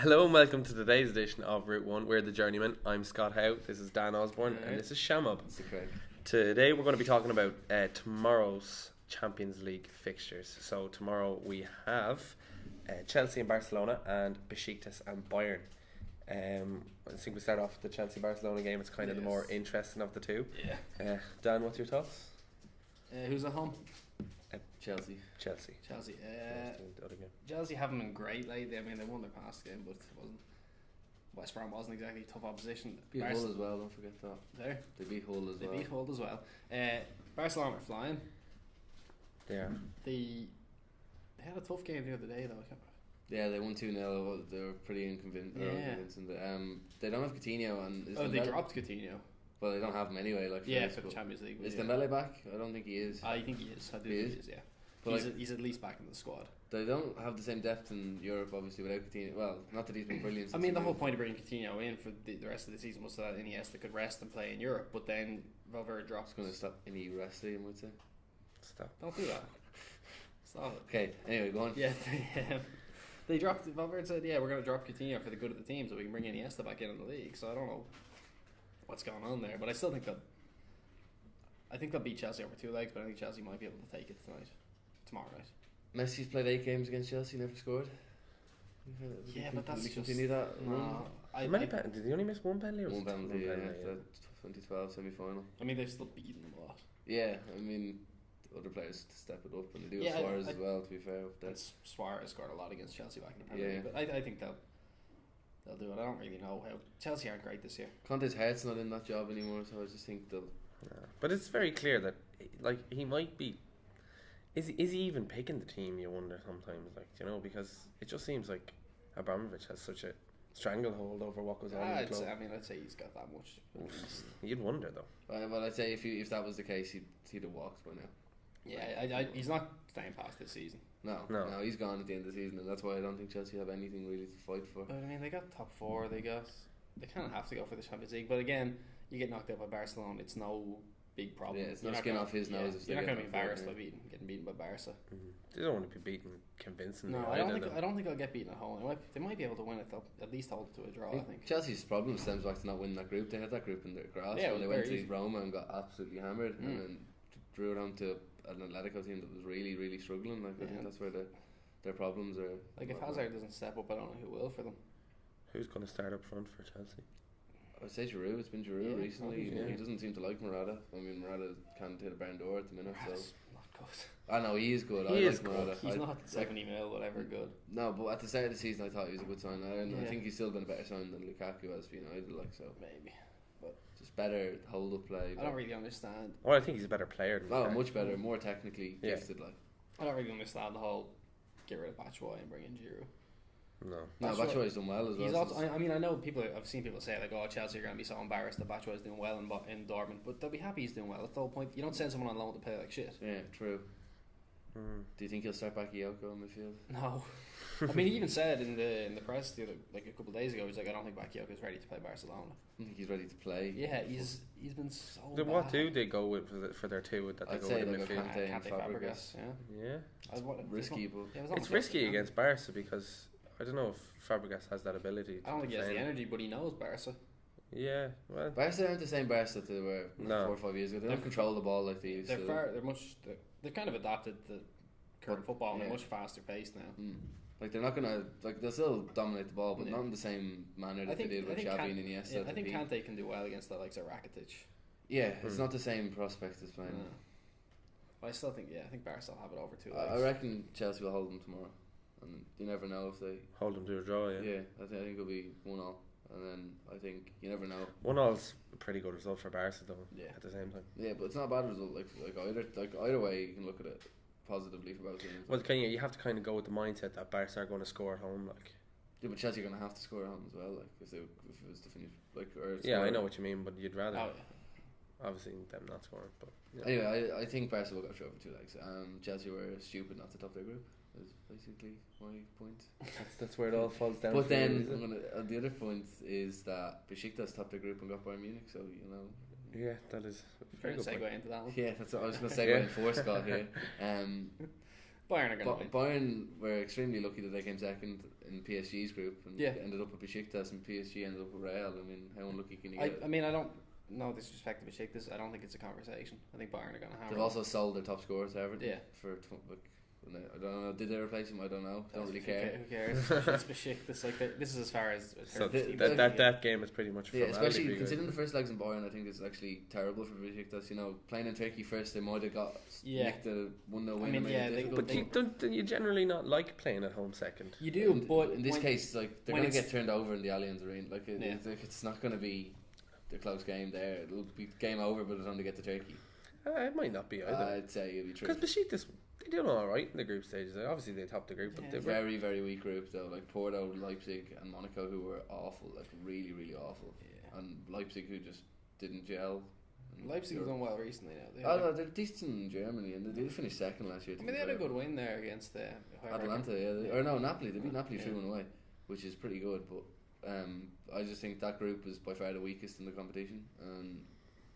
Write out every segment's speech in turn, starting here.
Hello and welcome to today's edition of Route 1. We're the Journeymen. I'm Scott Howe, this is Dan Osborne, and this is Shamab. Today we're going to be talking about tomorrow's Champions League fixtures. So tomorrow we have Chelsea and Barcelona and Besiktas and Bayern. I think we start off with the Chelsea-Barcelona game. It's kind of the more interesting of the two. Yeah. Dan, what's your thoughts? Who's at home? Chelsea. Chelsea haven't been great lately. I mean, they won their past game, but it wasn't. West Brom wasn't exactly tough opposition. Beat Hull as well, don't forget that. They beat Hull as well. Barcelona are flying. Yeah. They had a tough game the other day, though. Yeah, they won 2-0. They were pretty unconvincing. They don't have Coutinho. And they dropped Coutinho. Well, they don't have him anyway. For the Champions League. Is Dembele back? I don't think he is. I think he is. I do think he is, yeah. But he's at least back in the squad. They don't have the same depth in Europe, obviously, without Coutinho. Well, not that he's been brilliant. I mean, the whole point of bringing Coutinho in for the rest of the season was so that Iniesta could rest and play in Europe, but then Valverde drops. It's going to stop any resting, I would say. Stop. Don't do that. Stop it. Okay, anyway, go on. Yeah, they dropped. Valverde said, we're going to drop Coutinho for the good of the team so we can bring Iniesta back in the league. So I don't know what's going on there, but I still think they'll beat Chelsea over two legs, but I think Chelsea might be able to take it tomorrow night. Messi's played 8 games against Chelsea, never scored. But that's just... continue that? No. Did he only miss one penalty? One penalty, yeah. 2012 semi-final. I mean, they've still beaten them a lot. Yeah, I mean, other players to step it up, and they do have Suarez as well, to be fair. Suarez scored a lot against Chelsea back in the Premier League, but I think they'll do it. I don't really know how. Chelsea aren't great this year. Conte's head's not in that job anymore, so I just think they'll... Yeah. But it's very clear that he might be... Is he even picking the team, you wonder sometimes, because it just seems like Abramovich has such a stranglehold over what goes on in the club. I'd say he's got that much. You'd wonder, though. Well, I'd say if that was the case, he'd have walked by now. Yeah, he's not staying past this season. No, he's gone at the end of the season, and that's why I don't think Chelsea have anything really to fight for. But I mean, they got top 4. They kind of have to go for the Champions League. But again, you get knocked out by Barcelona, it's no big problem. Yeah, it's no skin off his nose. You're not going to be embarrassed by getting beaten by Barca. Mm-hmm. They don't want to be beaten convincingly. No, I don't think I'll get beaten at home. They might be able to win it. They'll at least hold it to a draw. I think Chelsea's problem stems back to not winning that group. They had that group in their grasp when they went to Roma and got absolutely hammered, and then drew it on to an Atletico team that was really, really struggling. I think that's where their problems are. If Hazard doesn't step up, I don't know who will for them. Who's going to start up front for Chelsea? I'd say Giroud. It's been Giroud recently. He doesn't seem to like Morata. I mean, Morata can't hit a barn door at the minute. Morata's not good. I know he is good. He is like Morata. He's not 70 mil, whatever good. No, but at the start of the season, I thought he was a good sign. I think he's still been a better sign than Lukaku has for United. Maybe, but just better hold up play. I don't really understand. Well, I think he's a better player than Lukaku. Much better, more technically gifted. I don't really understand the whole get rid of Batshuayi and bring in Giroud. No, Batshuayi's done well as well. He's also, I mean, I know I've seen people say Chelsea are going to be so embarrassed that Batshuayi's doing well in Dortmund, but they'll be happy he's doing well. That's the whole point. You don't send someone on loan to play like shit. Yeah, true. Do you think he'll start Bakayoko in midfield? No. I mean, he even said in the press a couple of days ago, he's like, I don't think Bakayoko is ready to play Barcelona. I don't think he's ready to play. Yeah, he's been so bad. What do they go with for their two? That I'd they say go they with go midfield? Kante and Fabregas. Yeah. Risky, but it's risky against Barca because I don't know if Fabregas has that ability. I don't think he has the energy, but he knows Barca. Yeah, well, Barca aren't the same Barca that they were 4 or 5 years ago. They don't control the ball like they used to. They've kind of adapted the current football and they're much faster paced now. They're not gonna they'll still dominate the ball, but not in the same manner that they did with Xavi and Iniesta. Yeah, I think Kante can do well against the likes of Rakitic. Yeah, it's not the same prospect as playing. But I still think I think Barca will have it over 2 legs. I reckon Chelsea will hold them tomorrow, and you never know if they hold them to a draw. Yeah, I think it'll be 1-0, and then I think you never know. 1-0's a pretty good result for Barca though. Yeah. At the same time. Yeah, but it's not a bad result. Either way, you can look at it positively for both teams. Well, you have to kind of go with the mindset that Barca are going to score at home, Yeah, but Chelsea are going to have to score at home as well, if it was to finish I know what you mean, but you'd rather obviously them not scoring. But anyway, I think Barca will go through over 2 legs. Chelsea were stupid not to top their group. Is basically my point. That's where it all falls down. But then the other point is that Besiktas topped their group and got Bayern Munich, so Yeah, that is a very good segue point. into that one. Yeah, that's what I was going to segue in for Scott here. Bayern are going to win. Bayern were extremely lucky that they came second in PSG's group and ended up with Besiktas, and PSG ended up with Real. I mean, how unlucky can you get? I mean, I don't. No disrespect to Besiktas, I don't think it's a conversation. I think Bayern are going to have. They've also sold their top scorers to Everton. Yeah. I don't know. Did they replace him? I don't know. Don't really care. Who cares? It's Besiktas. Like this is as far as. So that game is pretty much. Yeah, especially considering the first legs in Bayern, I think it's actually terrible for Besiktas. You know, playing in Turkey first, they might have got nicked a 1-0 win. I mean, but don't you generally not like playing at home second? You do, but in this case, like they're going to get turned over in the Allianz Arena. Like it's not going to be a close game there. It'll be game over, but it's only get to Turkey. It might not be either. I'd say it'll be true. Because Besiktas, they're doing all right in the group stages. Obviously, they topped the group, but they're very, very weak group though. Like Porto, Leipzig, and Monaco, who were awful, like really, really awful. Yeah. And Leipzig, who just didn't gel. Leipzig have done well recently now. They're decent in Germany, and they did finish second last year. I mean, they had a good win there against Atalanta. Napoli. They beat Napoli 3-1 away, which is pretty good. But I just think that group is by far the weakest in the competition, and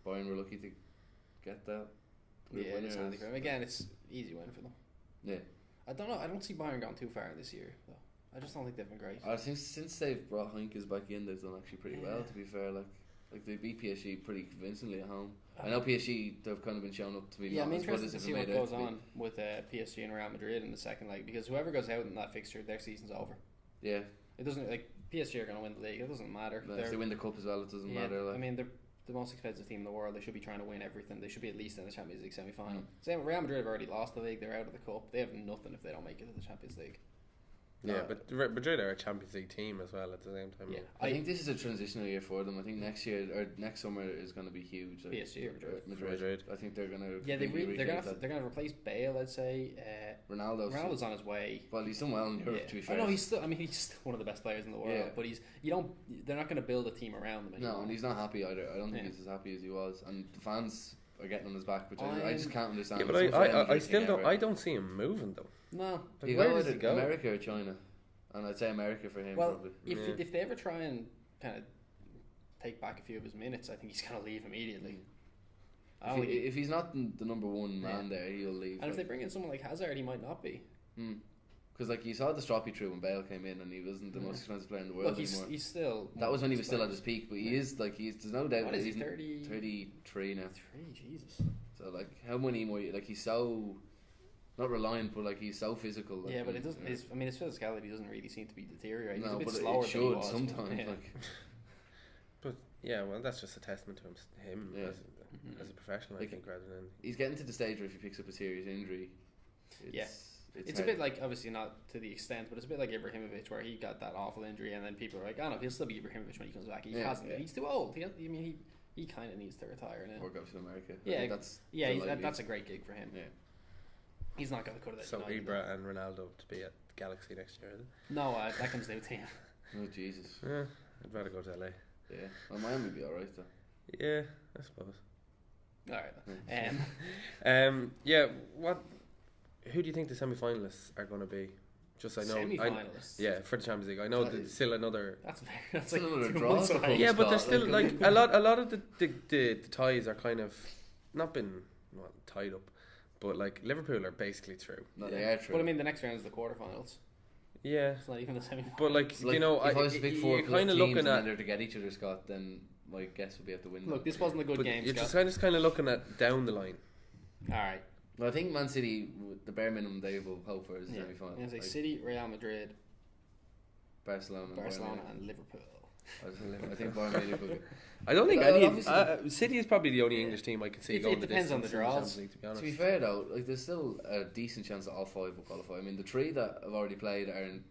Bayern were lucky to get that. Yeah, it's handy for them. Again, it's easy win for them. Yeah. I don't know. I don't see Bayern going too far this year, though. I just don't think they've been great. I think since they've brought Heinkes back in, they've done actually pretty well. To be fair, like they beat PSG pretty convincingly at home. I know PSG they've kind of been shown up to be. Yeah, I'm interested to see what goes on with PSG and Real Madrid in the second leg, because whoever goes out in that fixture, their season's over. Yeah. It doesn't PSG are going to win the league. It doesn't matter. No, if they win the cup as well, it doesn't matter. Like. I mean, they're the most expensive team in the world. They should be trying to win everything. They should be at least in the Champions League semi-final. Same with Real Madrid have already lost the league. They're out of the cup. They have nothing if they don't make it to the Champions League. Yeah, but Madrid are a Champions League team as well at the same time. Yeah, I think this is a transitional year for them. I think next year or next summer is going to be huge. Like PSG or Madrid. I think they're going to. Yeah, they're going to replace Bale. I'd say. Ronaldo's on his way. Well, he's done well in Europe. To be fair, I know he's still one of the best players in the world. Yeah. But they're not going to build a team around him anymore. No, and he's not happy either. I don't think he's as happy as he was, and the fans are getting on his back, which I just can't understand. Yeah, but I still don't. I don't see him moving though. No, where does he go? America or China? And I'd say America for him. Well, probably. If they ever try and kind of take back a few of his minutes, I think he's going to leave immediately. If he's not the number one man there, he'll leave. And if they bring in someone like Hazard, he might not be. Because like you saw the stroppy through when Bale came in, and he wasn't the most expensive player in the world anymore. He's still. That was when he was still at his peak, but he is like there's no doubt. What is he? 33 now. 3, Jesus. So like how many more? Like he's so. Not reliant, but like he's so physical. Like, yeah, but it doesn't. His physicality doesn't really seem to be deteriorating. No, he's a bit but slower it should sometimes. Yeah. Like. But yeah, well, that's just a testament to him as a professional. I think rather than he's getting to the stage where if he picks up a serious injury, it's a bit like, obviously not to the extent, but it's a bit like Ibrahimovic, where he got that awful injury, and then people are like, "Oh no, he'll still be Ibrahimovic when he comes back." He hasn't. He's too old. He kind of needs to retire now. Or go to America. Yeah, that's a great gig for him. Yeah. He's not going to go to that. So Ibra and Ronaldo to be at Galaxy next year, is it? No, that comes down to him. Oh Jesus! Yeah, I'd rather go to LA. Yeah, well, Miami would be alright though. Yeah, I suppose. Alright. Yeah. Who do you think the semi-finalists are going to be? Just I know. Semi-finalists. Yeah, for the Champions League. I know there's still another. That's like another draw. Yeah, but there's still like a lot of the ties are kind of not been tied up. But like Liverpool are basically through. No, they are true. But I mean, the next round is the quarterfinals. Yeah, it's not even the semi. But like you know, if I was a big four kind of looking at they're to get each other, Scott, then my guess would be have to win. Look, this wasn't a good game. You're just kind of looking at down the line. All right. Well, I think Man City, the bare minimum they will hope for is the semi-final. It's like City, Real Madrid, Barcelona, and Liverpool. I think Bayern Munich will. I don't think any. City is probably the only English team I could see going. It depends on the draws. To be fair though, like there's still a decent chance that all 5 will qualify. I mean, the 3 that have already played are in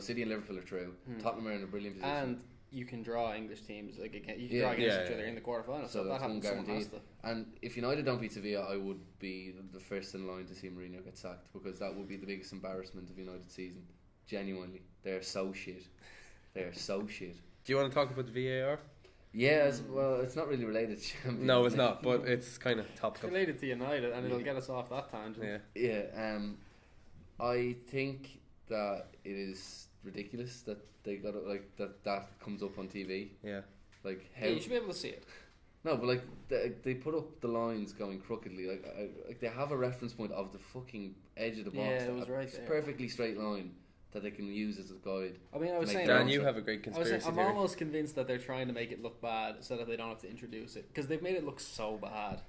City and Liverpool are through. Tottenham are in a brilliant position. And you can draw English teams you can draw against each other in the quarterfinals. So that happens. Guaranteed. And if United don't beat Sevilla, I would be the first in line to see Mourinho get sacked, because that would be the biggest embarrassment of United's season. Genuinely, they're so shit. They are so shit. Do you want to talk about the VAR? Yeah, well, it's not really related to Champions. No, it's not, but it's kind of topical. It's related to United, and it'll get us off that tangent. Yeah. I think that it is ridiculous that they got that comes up on TV. Yeah. Like how you should be able to see it. No, but they put up the lines going crookedly. Like they have a reference point of the fucking edge of the box. Yeah, it was right there. Perfectly straight line that they can use as a guide. I mean, I was saying, Dan, you have a great conspiracy I'm theory. almost convinced that they're trying to make it look bad so that they don't have to introduce it, because they've made it look so bad.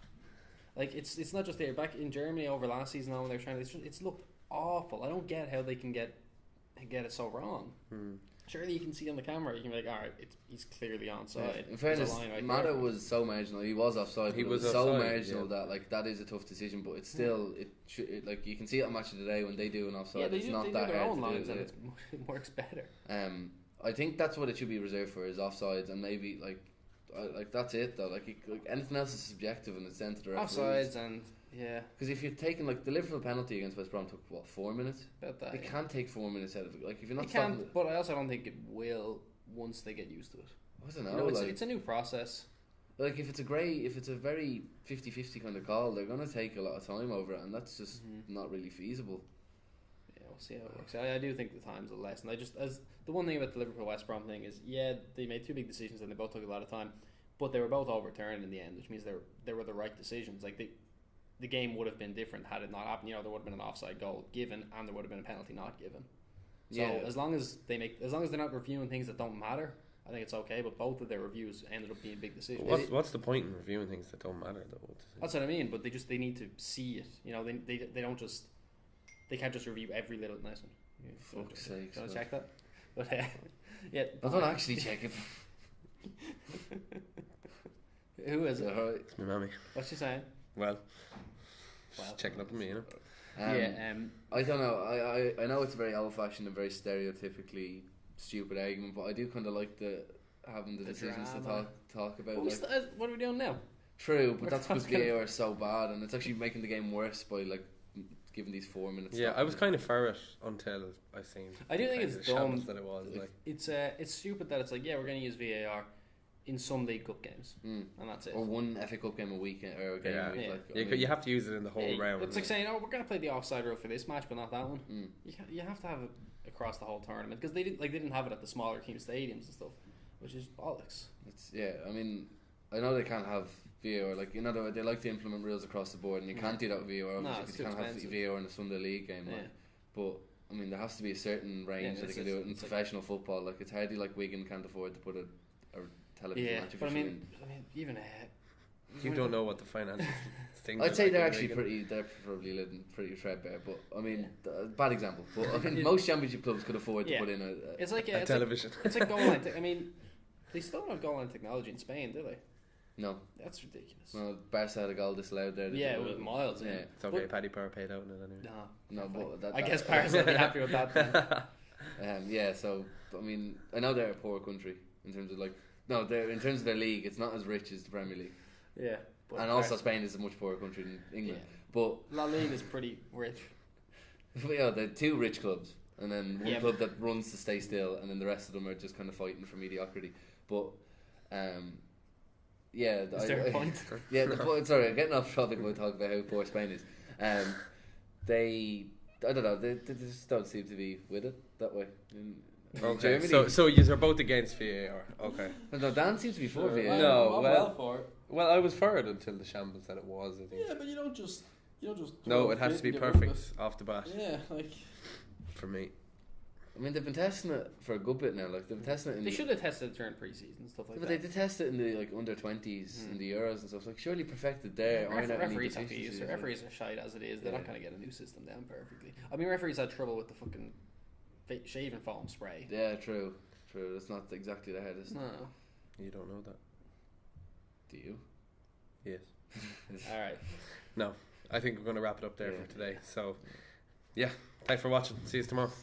Like it's not just there. Back in Germany over last season, when they're trying to, it's looked awful. I don't get how they can get it so wrong. Surely you can see on the camera, you can be like, all right, he's clearly onside. Yeah. In fairness, Mata was so marginal. He was offside. He was so marginal that that is a tough decision. But it's still like you can see it on Match of the Day when they do an offside. Yeah, it's not that their hard own to lines do. and it works better. I think that's what it should be reserved for, is offsides, and maybe like that's it though. Like anything else is subjective and it's sent to the referees. Offsides and yeah. Because if you're taking the Liverpool penalty against West Brom took 4 minutes. About that. It can't take 4 minutes out of it. Like if you're not. It can't, but I also don't think it will once they get used to it. I don't know. It's a new process. Like if it's a very 50-50 kind of call, they're gonna take a lot of time over it, and that's just not really feasible. Yeah, we'll see how it works. I do think the time's a lesson. As the one thing about the Liverpool West Brom thing is, they made 2 big decisions and they both took a lot of time, but they were both overturned in the end, which means they were the right decisions. Like the game would have been different had it not happened. There would have been an offside goal given, and there would have been a penalty not given. So as long as they're not reviewing things that don't matter, I think it's okay. But both of their reviews ended up being big decisions. What's the point in reviewing things that don't matter though? That's what I mean. But they need to see it. They don't just, they can't just review every little nice one. Fuck's sake! Do you want to check that? But yeah, I don't actually check it. Who is it? It's my mammy. What's she saying? Well, checking up on me, I don't know. I know it's very old-fashioned and very stereotypically stupid argument, but I do kind of like having the decisions drama. to talk about. What are we doing now? True, but that's because VAR is so bad, and it's actually making the game worse by giving these 4 minutes. Yeah, I was kind of for it until I seen. I do think it's dumb that it was. It's stupid that it's we're going to use VAR in some League Cup games, and that's it. Or one FA Cup game a weekend or a game a week. You have to use it in the whole round. It's like saying, we're going to play the offside rule for this match, but not that one. You have to have it across the whole tournament, because they didn't have it at the smaller team stadiums and stuff, which is bollocks. I mean, I know they can't have VAR, they like to implement rules across the board, and you can't do that with VAR. Obviously, you can't have VAR in a Sunday League game. But I mean, there has to be a certain range that they can do it in professional football. It's hardly like Wigan can't afford to put a television match. But I mean, even you don't know what the financial thing. I'd say they're actually they're probably living pretty threadbare. But I mean, bad example. But I mean, most championship clubs could afford to put in a television. It's like goal line. I mean, they still don't have goal line technology in Spain, do they? No, that's ridiculous. Well, Barca had a goal disallowed there. Yeah, it was miles. Yeah, it's okay. Paddy Power paid out in it anyway. No, but I guess Barca will be happy with that then. Yeah, so I mean, I know they're a poor country in terms of in terms of their league, it's not as rich as the Premier League. Yeah, and also Spain is a much poorer country than England. Yeah. But La Liga is pretty rich. But yeah, they're 2 rich clubs, and then one club that runs to stay still, and then the rest of them are just kind of fighting for mediocrity. But is there a point? Yeah, the point. Sorry, I'm getting off topic when we talk about how poor Spain is. I don't know. They just don't seem to be with it that way. Okay, so you're both against VAR. Okay. No, Dan seems to be for VAR. No, well, I was for it until the shambles that it was. I think. Yeah, but you don't just. No, it has to be perfect off the bat. Yeah, for me. I mean, they've been testing it for a good bit now. They've been testing it. They should have tested it during pre-season and stuff like that. But they did test it in the under 20s in the Euros and stuff. Surely perfected there. Referees have to use it. Referees are shite as it is. They're not going to get a new system down perfectly. I mean, referees had trouble with the fucking shaving foam spray. Yeah, true. That's not exactly the hardest. No, you don't know that. Do you? Yes. All right. No, I think we're going to wrap it up there for today. So, yeah, thanks for watching. See you tomorrow.